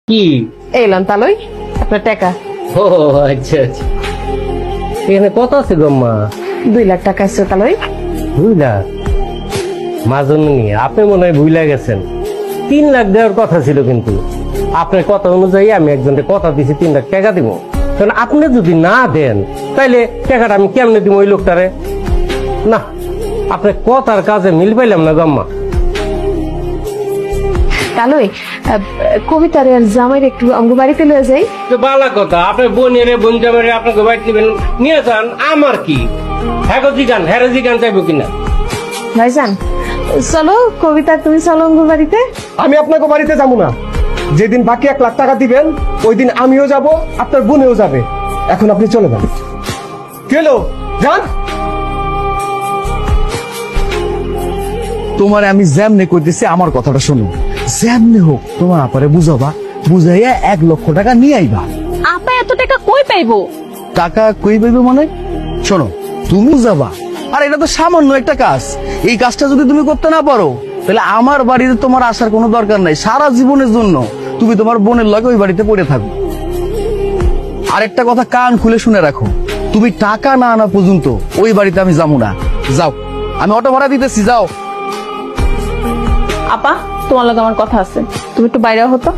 কি? এলাম তালই আপনার টাকা। ও আচ্ছা আচ্ছা, এখানে কত আছে গম্মা? 2 লাখ টাকা আছে তালই। 2 লাখ? মাজনী আপনি মনে হয় ভুলে গেছেন, 3 লাখ দেওয়ার কথা ছিল, কিন্তু আপনার কথা অনুযায়ী আমি একজনকে কথা দিছি 3 লাখ টাকা দিব। কারণ আপনি যদি না দেন তাইলে টাকাটা আমি কেমনে দিব ওই লোকটারে? না, আপনার কথার কাজে মিল পাইলাম না গম্মা। তালই কবিতার আর জামাইর একটু আমগো বাড়িতে লয়ে যাই। তো ভালো কথা, আপনার বোনের বোন জামাইরে আপনাকে বাড়িতে দিবেন, নিয়ে যান, আমার কি? হ্যারোজি গান চাইবো কিনা? ভাইজান চলো, কবিতা তুমি চলো আমগো বাড়িতে। আমি আপনাকে বাড়িতে যাবো না। যেদিন বাকি 1 লাখ টাকা দিবেন ওই দিন আমিও যাব, আপনার বোনেও যাবে। এখন আপনি চলে যান। কেলো যান। তোমার আমি যেমনে কইতেছি আমার কথাটা শুনো, যেমনে হোক তোমার আপারে বুঝাবা, বুঝাইয়া 1 লক্ষ টাকা নিয়ে আইবা। আপা এত টাকা কই পাইবো? টাকা কই পাইবে মানে? শোনো, তুমি যাবা, আর এটা তো সামান্য একটা কাজ। এই কাজটা যদি তুমি করতে না পারো তাহলে আমার বাড়িতে তোমার আসার কোনো দরকার নাই। সারা জীবনের জন্য তুমি তোমার বোনের লগে ওই বাড়িতে পড়ে থাকো। আরেকটা কথা কান খুলে শুনে রাখো, তুমি টাকা না আনা পর্যন্ত ওই বাড়িতে আমি যাবো না। যাও, আমি অটো ভাড়া দিতেছি, যাও। আপা তোমার লগে আমার কথা আছে, তুমি একটু বাইরে হতো।